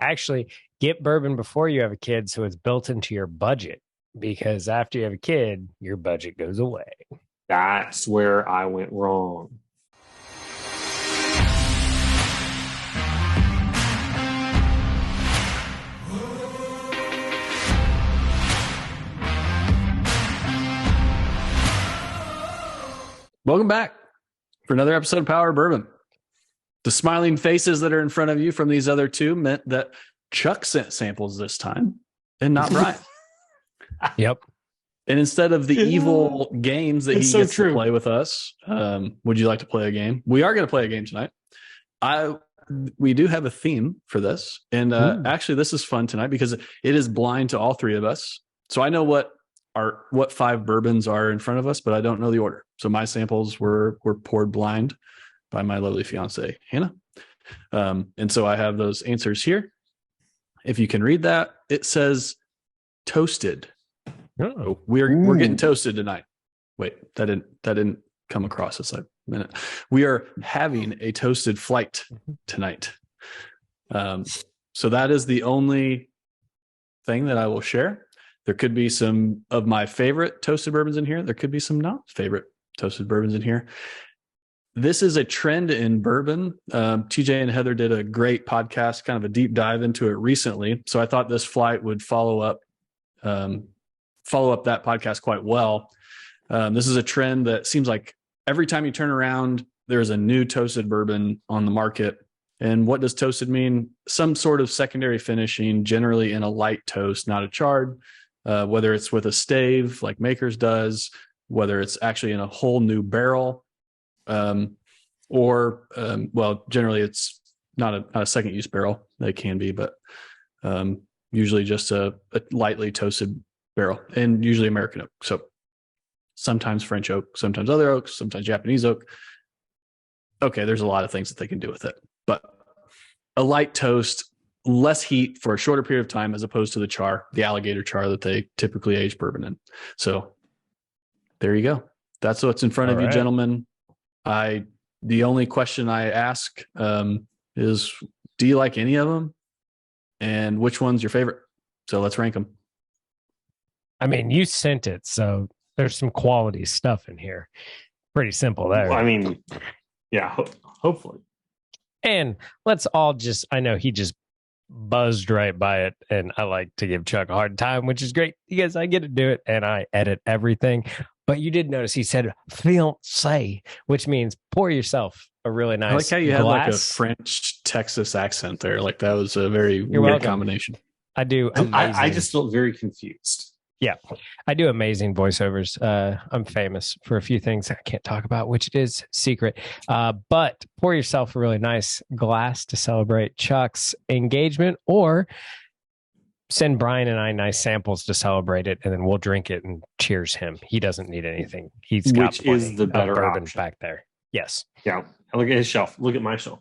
Actually, get bourbon before you have a kid so it's built into your budget. Because after you have a kid, your budget goes away. That's where I went wrong. Welcome back for another episode of Power Bourbon. The smiling faces that are in front of you from these other two meant that Chuck sent samples this time and not Brian. Yep. And instead of the evil games that he gets to play with us, would you like to play a game? We are going to play a game tonight. We do have a theme for this. And actually, this is fun tonight because it is blind to all three of us. So I know what 5 bourbons are in front of us, but I don't know the order. So my samples were poured blind by my lovely fiance, Hannah. And so I have those answers here. If you can read that, it says toasted. Oh, we're getting toasted tonight. Wait, that didn't come across as a minute. We are having a toasted flight tonight. So that is the only thing that I will share. There could be some of my favorite toasted bourbons in here. There could be some not favorite toasted bourbons in here. This is a trend in bourbon. TJ and Heather did a great podcast, kind of a deep dive into it recently. So I thought this flight would follow up that podcast quite well. This is a trend that seems like every time you turn around, there's a new toasted bourbon on the market. And what does toasted mean? Some sort of secondary finishing, generally in a light toast, not a charred. Whether it's with a stave like Makers does, whether it's actually in a whole new barrel, or generally it's not a second use barrel. They can be, but usually just a lightly toasted barrel, and usually American oak. So sometimes French oak, sometimes other oaks, sometimes Japanese oak. Okay, there's a lot of things that they can do with it, but a light toast, less heat for a shorter period of time, as opposed to the alligator char that they typically age bourbon in. So there you go. That's what's in front of you, gentlemen. The only question I ask is, do you like any of them? And which one's your favorite? So let's rank them. I mean, you sent it, so there's some quality stuff in here. Pretty simple there. Well, I mean, yeah, hopefully. And let's all I know he just buzzed right by it, and I like to give Chuck a hard time, which is great because I get to do it and I edit everything. But you did notice he said fiancé, which means pour yourself a really nice. I like how you had like a French Texas accent there. Like that was a very weird combination. I do. I just felt very confused. Yeah, I do amazing voiceovers. I'm famous for a few things I can't talk about, which is secret. But pour yourself a really nice glass to celebrate Chuck's engagement, or send Brian and I nice samples to celebrate it, and then we'll drink it and cheers him. He doesn't need anything. He's got which is the better bourbon option back there. Yes. Yeah. Look at his shelf. Look at my shelf.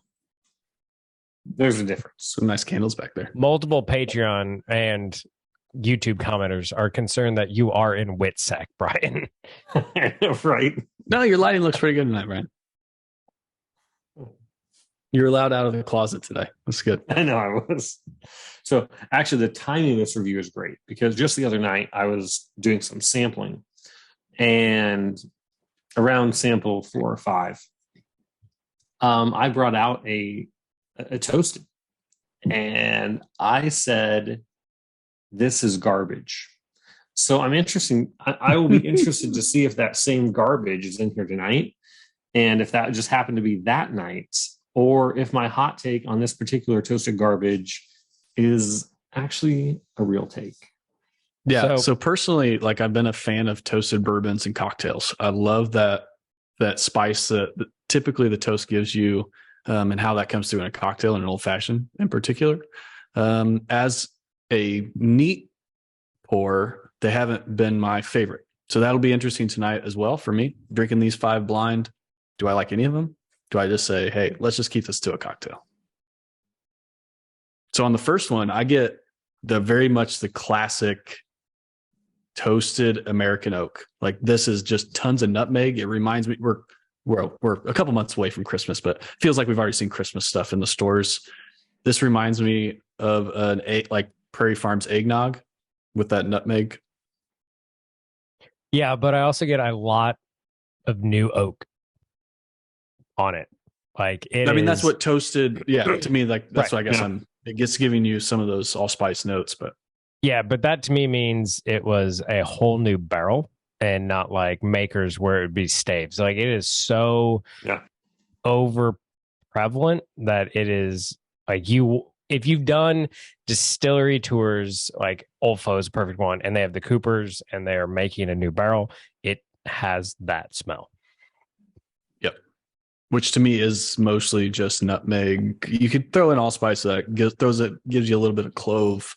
There's a difference. Some nice candles back there. Multiple Patreon and YouTube commenters are concerned that you are in Witsack, Brian. Right. No, your lighting looks pretty good tonight, Brian. You're allowed out of the closet today. That's good. I know I was. So actually the timing of this review is great because just the other night I was doing some sampling, and around sample 4 or 5, I brought out a toasted, and I said, this is garbage. So I'm interested. I will be interested to see if that same garbage is in here tonight, and if that just happened to be that night, or if my hot take on this particular toasted garbage is actually a real take. Yeah. So personally, like I've been a fan of toasted bourbons and cocktails. I love that spice that typically the toast gives you, and how that comes through in a cocktail and an old fashioned in particular. As a neat pour, they haven't been my favorite. So that'll be interesting tonight as well for me. Drinking these 5 blind. Do I like any of them? Do I just say, hey, let's just keep this to a cocktail? So on the first one, I get very much the classic toasted American oak. Like this is just tons of nutmeg. It reminds me, we're a couple months away from Christmas, but it feels like we've already seen Christmas stuff in the stores. This reminds me of like Prairie Farms eggnog with that nutmeg. Yeah, but I also get a lot of new oak on it. Like that's what toasted. Yeah, to me, like that's right, what I guess it gets giving you some of those allspice notes, but yeah, but that to me means it was a whole new barrel and not like makers where it would be staves. Like it is so over prevalent that it is like if you've done distillery tours, like Olfo's a perfect one, and they have the Coopers and they're making a new barrel, it has that smell. Yep. Which to me is mostly just nutmeg. You could throw in allspice that gives you a little bit of clove,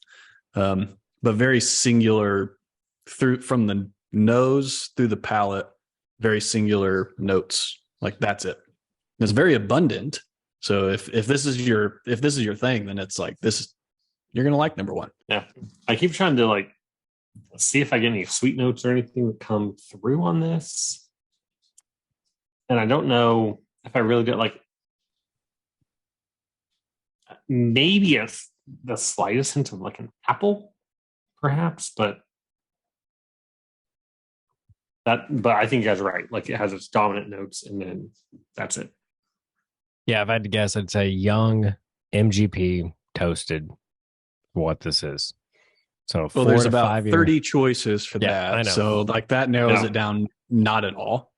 but very singular from the nose through the palate, very singular notes. Like that's it. It's very abundant. So if this is your thing, then it's like this. You're gonna like number one. Yeah, I keep trying to like see if I get any sweet notes or anything that come through on this, and I don't know if I really get like maybe the slightest hint of like an apple, perhaps, but I think you guys are right. Like it has its dominant notes, and then that's it. Yeah, if I had to guess, I'd say young MGP toasted. What this is. So there's about 30 choices for that. I know. So like that narrows it down not at all.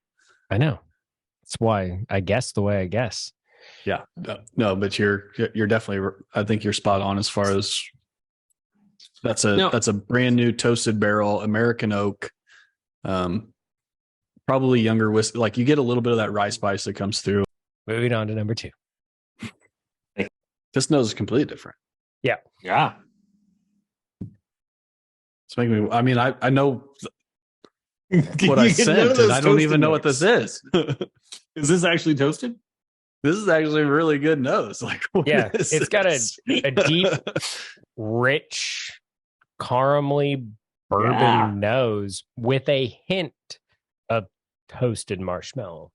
I know. That's why I guess the way I guess. Yeah. No, but you're definitely, I think you're spot on as far as that's a brand new toasted barrel, American oak. Probably younger whiskey. Like you get a little bit of that rye spice that comes through. Moving on to number 2. This nose is completely different. Yeah. Yeah. It's making me, I mean, I know what I sent, and I don't even know what this is. Is this actually toasted? This is actually a really good nose. Like, it's got a deep, rich, caramely bourbon nose with a hint of toasted marshmallow.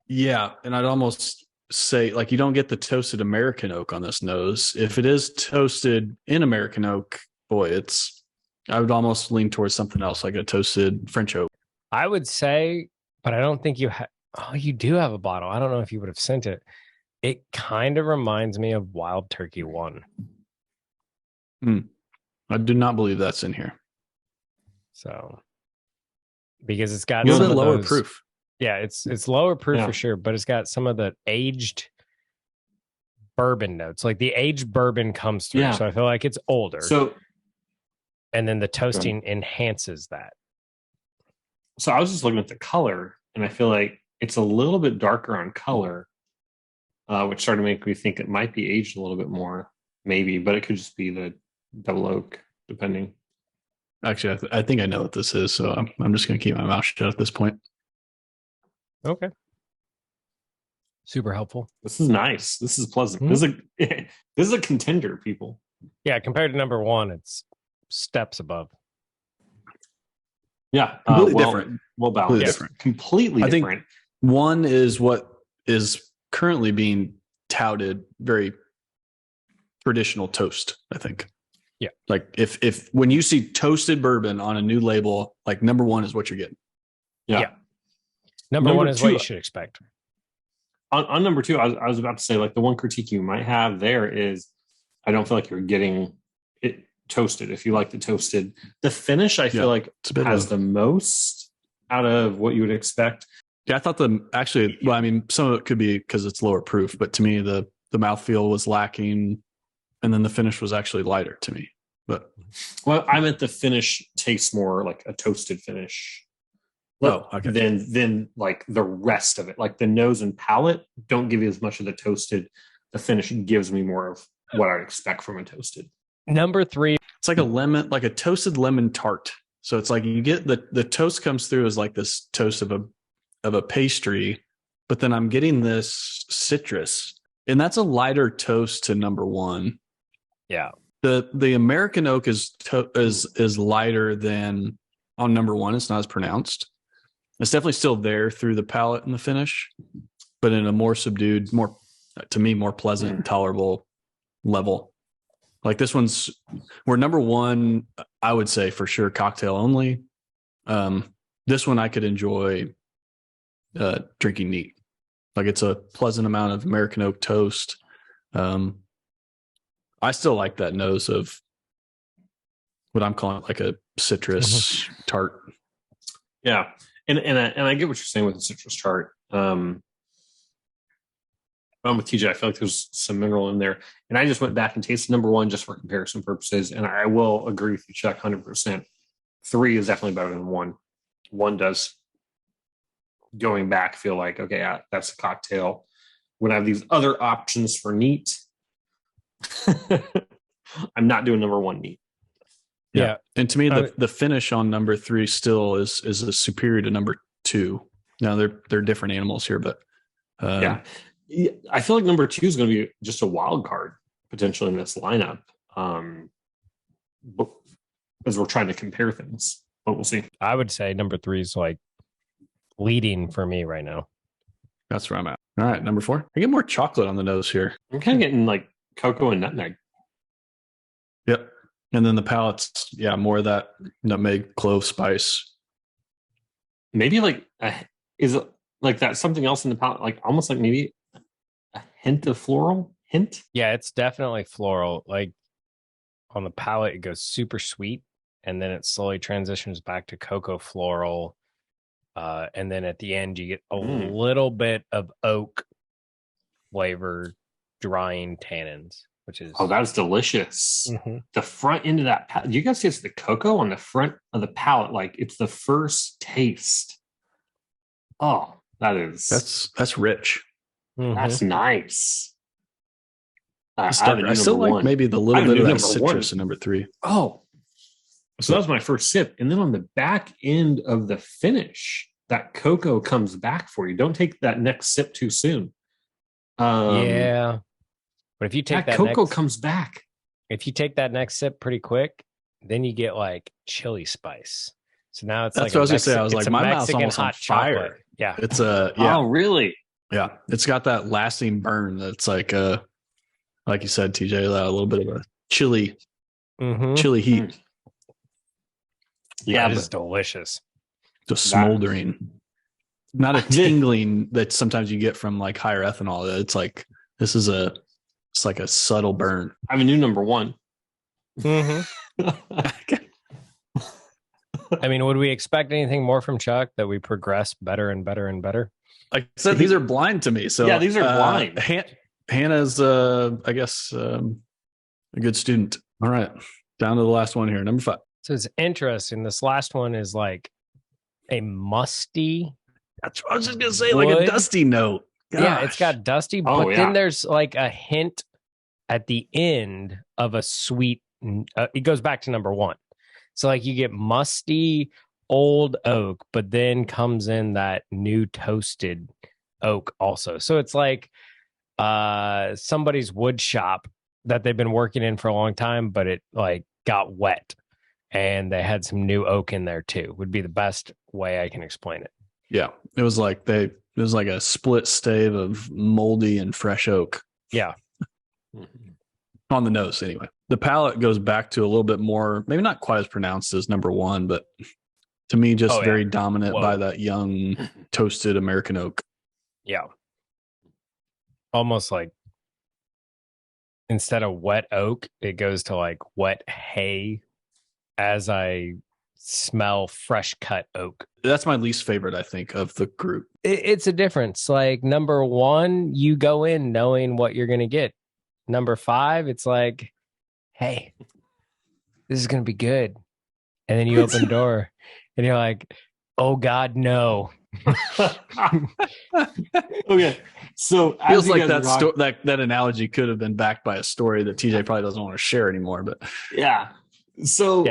Yeah, and I'd almost say like you don't get the toasted American oak on this nose. If it is toasted in American oak, boy, I would almost lean towards something else, like a toasted French oak. I would say, but I don't think you have. Oh, you do have a bottle. I don't know if you would have sent it. It kind of reminds me of Wild Turkey 1. I do not believe that's in here. So, because it's got a little bit lower proof. Yeah, it's lower proof for sure, but it's got some of the aged bourbon notes. Like the aged bourbon comes through, so I feel like it's older. So, and then the toasting enhances that. So I was just looking at the color, and I feel like it's a little bit darker on color, which started to make me think it might be aged a little bit more, maybe, but it could just be the double oak, depending. Actually, I think I know what this is, so I'm just going to keep my mouth shut at this point. Okay. Super helpful. This is nice. This is pleasant. This is a contender, people. Yeah, compared to number 1, it's steps above. Yeah, completely different. Well balanced. Completely different. I think one is what is currently being touted, very traditional toast, I think. Yeah. Like if when you see toasted bourbon on a new label, like number 1 is what you're getting. Yeah. Number 1 is what you should expect. On number 2, I was about to say, like, the one critique you might have there is I don't feel like you're getting it toasted. If you like the toasted, the finish I feel like has the most out of what you would expect. Yeah, I thought I mean, some of it could be because it's lower proof, but to me the mouthfeel was lacking, and then the finish was actually lighter to me. But I meant the finish tastes more like a toasted finish. Okay. Then like the rest of it, like the nose and palate don't give you as much of the toasted. The finish gives me more of what I'd expect from a toasted. Number 3, it's like a toasted lemon tart. So it's like you get the toast comes through as like this toast of a pastry, but then I'm getting this citrus, and that's a lighter toast to number 1. Yeah. The American oak is lighter than on number 1. It's not as pronounced. It's definitely still there through the palate and the finish, but in a more subdued, more pleasant and tolerable level. Like this one's, we're number one, I would say for sure cocktail only. This one I could enjoy drinking neat. Like it's a pleasant amount of American oak toast. I still like that nose of what I'm calling like a citrus tart. Yeah. And I get what you're saying with the citrus tart. I'm with TJ. I feel like there's some mineral in there. And I just went back and tasted number one just for comparison purposes. And I will agree with you, Chuck, 100%. 3 is definitely better than 1. 1 does, going back, feel like, okay, that's a cocktail. When I have these other options for neat, I'm not doing number 1 neat. Yeah. And to me, the finish on number 3 still is superior to number 2. Now they're different animals here, but yeah, I feel like number 2 is going to be just a wild card potentially in this lineup, as we're trying to compare things. But we'll see. I would say number 3 is like leading for me right now. That's where I'm at. All right, number 4. I get more chocolate on the nose here. I'm kind of getting like cocoa and nutmeg. Yep. And then the palate's, more of that nutmeg, clove, spice. Maybe like, is it like that something else in the palate? Like almost like maybe a hint of floral hint? Yeah, it's definitely floral. Like on the palate, it goes super sweet. And then it slowly transitions back to cocoa floral. And then at the end, you get a little bit of oak flavor, drying tannins, which is... Oh, that's delicious. Mm-hmm. The front end of that palate, you guys see it's the cocoa on the front of the palate. Like it's the first taste. Oh, that is... That's rich. Mm-hmm. That's nice. I still like maybe the little bit of that citrus in number 3. Oh, so that was my first sip. And then on the back end of the finish, that cocoa comes back for you. Don't take that next sip too soon. Yeah. But if you take that cocoa comes back. If you take that next sip pretty quick, then you get like chili spice. So now it's that's what I was going to say. I was like, my mouth's almost on fire. Chocolate. Yeah. It's Oh, really? Yeah. It's got that lasting burn. That's like like you said, TJ, a little bit of a chili heat. Yeah, it's delicious. Just smoldering, not a tingling that sometimes you get from like higher ethanol. It's like it's like a subtle burn. I have a new number 1. Mm-hmm. I mean, would we expect anything more from Chuck that we progress better and better and better? Like I said, these are blind to me. So yeah, these are blind. Hannah's, I guess, a good student. All right, down to the last one here, number 5. So it's interesting. This last one is like a musty. That's what I was just gonna say, wood. Like a dusty note. Gosh. Yeah, it's got dusty, but then there's like a hint at the end of a sweet. It goes back to number 1. So like you get musty old oak, but then comes in that new toasted oak also. So it's like somebody's wood shop that they've been working in for a long time, but it like got wet. And they had some new oak in there too, would be the best way I can explain it. Yeah. It was like a split stave of moldy and fresh oak. Yeah. On the nose anyway. The palate goes back to a little bit more, maybe not quite as pronounced as number 1, but to me, just very dominant by that young toasted American oak. Yeah. Almost like instead of wet oak, it goes to like wet hay as I smell fresh cut oak. That's my least favorite, I think, of the group. It's a difference. Like number 1, you go in knowing what you're going to get. Number 5, it's like, hey, this is going to be good. And then you open the door and you're like, oh God, no. Okay. So feels like that analogy could have been backed by a story that TJ probably doesn't want to share anymore, but yeah. So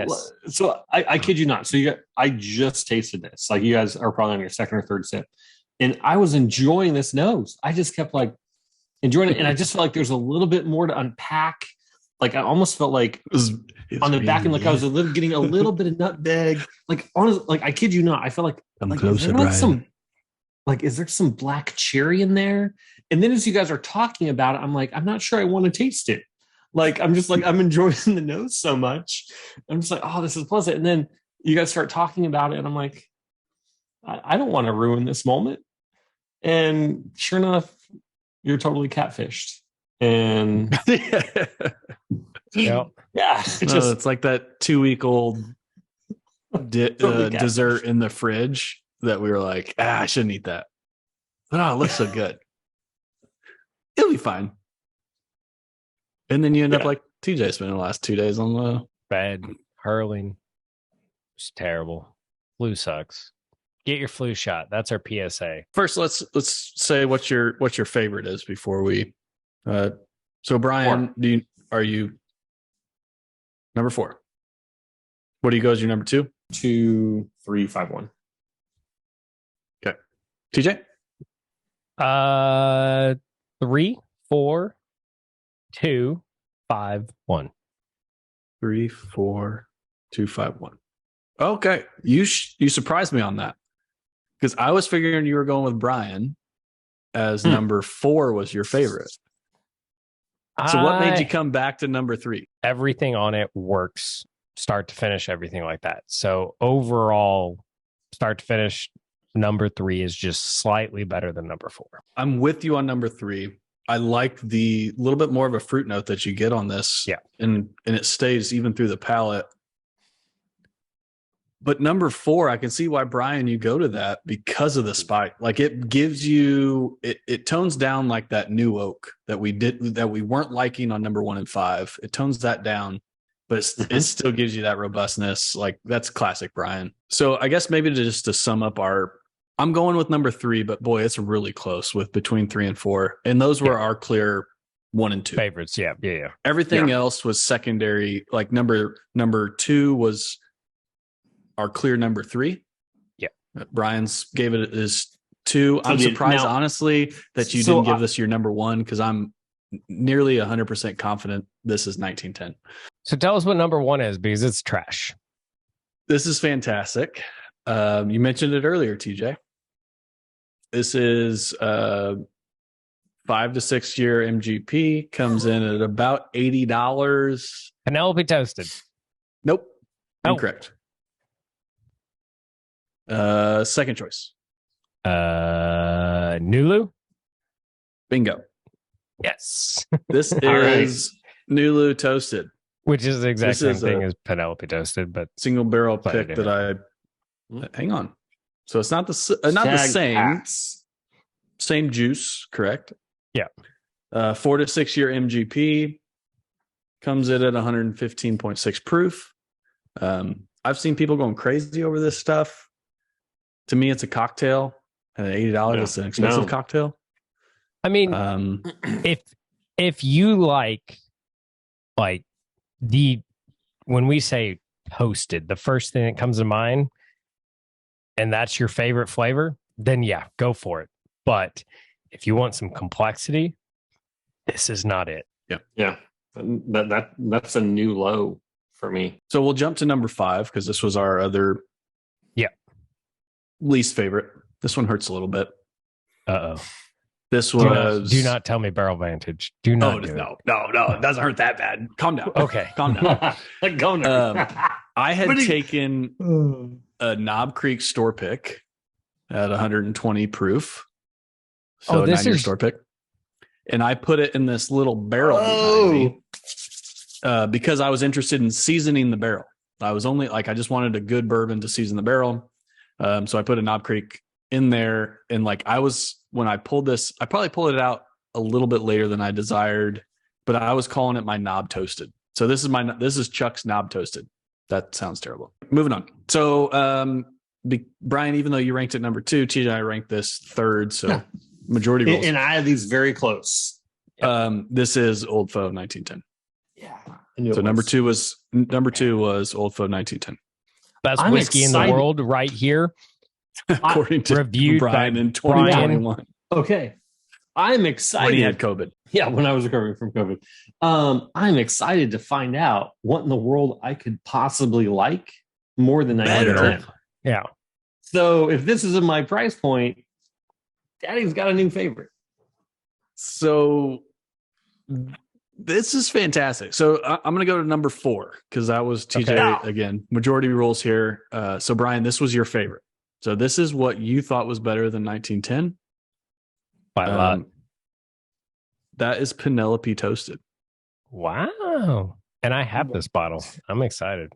I kid you not. So I just tasted this. Like you guys are probably on your second or third sip, and I was enjoying this nose. I just kept like enjoying it, and I just felt like there's a little bit more to unpack. Like I almost felt like on the back end, like I was getting a little bit of nutmeg. Like honestly, like I kid you not, I felt like closer, Brian. Is there some black cherry in there? And then as you guys are talking about it, I'm like, I'm not sure I want to taste it. Like, I'm just like, I'm enjoying the nose so much. I'm just like, oh, this is pleasant. And then you guys start talking about it, and I'm like, I don't want to ruin this moment. And sure enough, you're totally catfished. And Yep. yeah, it's like that 2-week-old dessert in the fridge that we were like, I shouldn't eat that. But it looks so good. It'll be fine. And then you end up like TJ spending the last 2 days on the bed hurling. It's terrible. Flu sucks. Get your flu shot. That's our PSA. First, let's say what your favorite is before we. So Brian, are you number 4? What do you go as your number 2? 2, 3, 5, 1. Okay, TJ. 3, 4, 2, 5, 1. 3, 4, 2, 5, 1. Okay, you surprised me on that because I was figuring you were going with Brian as number 4 was your favorite. So what made you come back to number 3? Everything on it works, start to finish, everything like that. So overall, start to finish, number 3 is just slightly better than number 4. I'm with you on number 3. I like the little bit more of a fruit note that you get on this. Yeah. And it stays even through the palate. But number 4, I can see why, Brian, you go to that because of the spike. Like it gives you, it tones down like that new oak that we weren't liking on number 1 and 5. It tones that down, but it still gives you that robustness. Like that's classic Brian. So I guess maybe to sum up I'm going with number 3, but boy, it's really close with between 3 and 4. And those were our clear 1 and 2 favorites. Yeah. Everything else was secondary. Like number 2 was our clear number 3. Yeah. Brian's gave it his 2. I'm surprised, honestly, that you didn't give this your number 1 because I'm nearly 100% confident this is 1910. So tell us what number 1 is because it's trash. This is fantastic. You mentioned it earlier, TJ. This is 5 to 6 year MGP, comes in at about $80. Penelope Toasted. Nope. Incorrect. Second choice. Nulu. Bingo. Yes. This is Nulu Toasted, which is the exact same thing as Penelope Toasted, but single barrel pick that I hang on. So it's not the same same juice, correct? Yeah. 4 to 6 year MGP, comes in at 115.6 proof. I've seen people going crazy over this stuff. To me, it's a cocktail, and at $80, it's an expensive cocktail. I mean, if you like when we say toasted, the first thing that comes to mind, and that's your favorite flavor, then yeah, go for it. But if you want some complexity, this is not it. Yeah. That's a new low for me. So we'll jump to number 5 because this was our other least favorite. This one hurts a little bit. This was. Do not tell me Barrel Vantage. Do not. No, it doesn't hurt that bad. Calm down. Okay, calm down. Go now. I had taken a Knob Creek store pick at 120 proof. So this is store pick, and I put it in this little barrel behind me because I was interested in seasoning the barrel. I was only I just wanted a good bourbon to season the barrel. So I put a Knob Creek in there, and when I pulled this, I probably pulled it out a little bit later than I desired, but I was calling it my Knob Toasted. So this is Chuck's Knob Toasted. That sounds terrible. Moving on. So Brian, even though you ranked it number 2, TJ and I ranked this 3rd. So majority rules. And I have these very close. This is Old Foe 1910. Yeah. So number 2 was Old Foe 1910. Best whiskey in the world right here. According to reviewed Brian in 2021. Okay. I'm excited. When he had COVID. Yeah, when I was recovering from COVID. I'm excited to find out what in the world I could possibly like more than 1910. Yeah. So if this is in my price point, Daddy's got a new favorite. So This is fantastic. So I'm going to go to number 4 because that was TJ again. Majority rules here. So Brian, this was your favorite. So this is what you thought was better than 1910. By a lot. That is Penelope Toasted. Wow. And I have this bottle. I'm excited.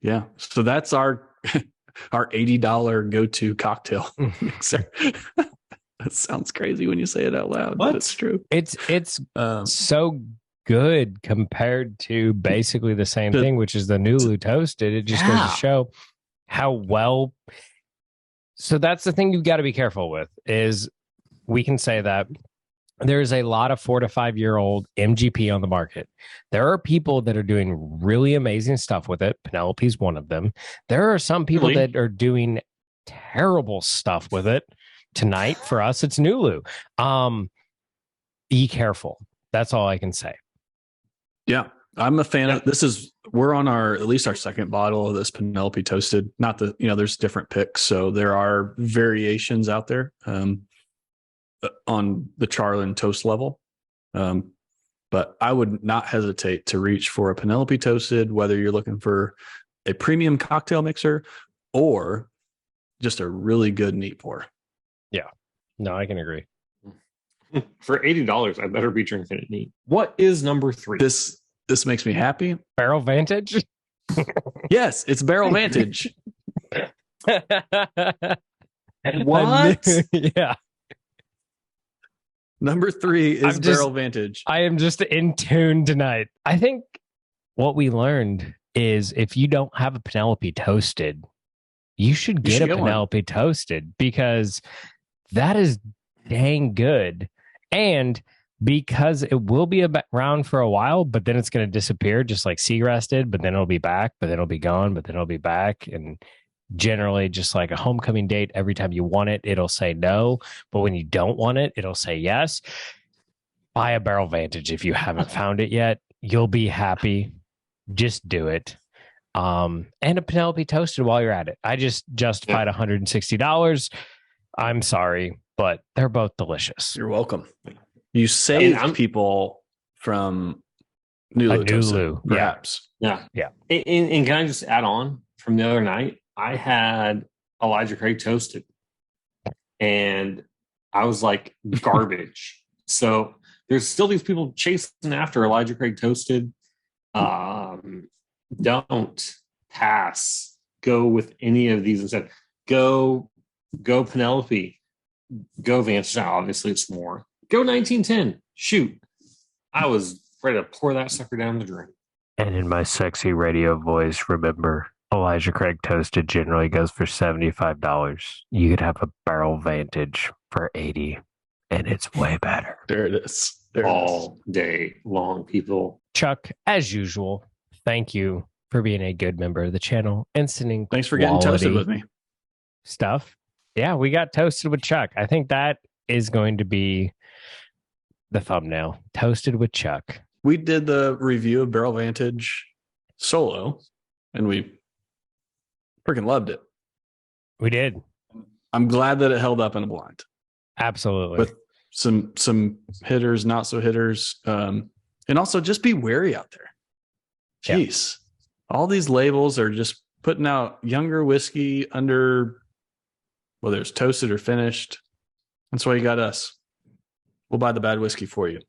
Yeah. So that's our $80 go-to cocktail mixer. That sounds crazy when you say it out loud, but it's true. It's so good compared to basically the same thing, which is the Nulu Toasted. It just goes to show how well. So that's the thing you've got to be careful with is we can say that there's a lot of 4 to 5 year old MGP on the market. There are people that are doing really amazing stuff with it. Penelope's one of them. There are some people that are doing terrible stuff with it. Tonight for us, it's Nulu. Be careful. That's all I can say. Yeah, I'm a fan of this. We're on at least our second bottle of this Penelope Toasted. Not that there's different picks, so there are variations out there on the Charlin toast level. But I would not hesitate to reach for a Penelope Toasted, whether you're looking for a premium cocktail mixer or just a really good neat pour. Yeah, no, I can agree. For $80, I better be drinking it neat. What is number 3? This makes me happy. Barrel Vantage? Yes, it's Barrel Vantage. What? Yeah. Number 3 is Barrel Vantage. I am just in tune tonight. I think what we learned is if you don't have a Penelope Toasted, you should get a Penelope Toasted because that is dang good. And because it will be around for a while, but then it's going to disappear just like Seagrass did, but then it'll be back, but then it'll be gone, but then it'll be back. And generally just like a homecoming date, every time you want it, it'll say no. But when you don't want it, it'll say yes. Buy a Barrel Vantage if you haven't found it yet. You'll be happy. Just do it. And a Penelope Toasted while you're at it. I just justified $160. I'm sorry, but they're both delicious. You're welcome. You saved people from Nulu, perhaps. Yeah. And can I just add on from the other night? I had Elijah Craig Toasted, and I was like garbage. So there's still these people chasing after Elijah Craig Toasted. Don't pass. Go with any of these instead. Go Penelope. Go Vantage. Now, obviously, it's more. Go 1910. Shoot. I was ready to pour that sucker down the drain. And in my sexy radio voice, remember, Elijah Craig Toasted generally goes for $75. You could have a Barrel Vantage for $80, and it's way better. There it is. All day long, people. Chuck, as usual, thank you for being a good member of the channel and sending Thanks for getting toasted with me. Stuff. Yeah, we got toasted with Chuck. I think that is going to be the thumbnail. Toasted with Chuck. We did the review of Barrel Vantage solo, and we freaking loved it. We did. I'm glad that it held up in a blind. Absolutely. With some hitters, not so hitters. And also just be wary out there. Jeez. All these labels are just putting out younger whiskey under, whether it's toasted or finished. That's why you got us. We'll buy the bad whiskey for you.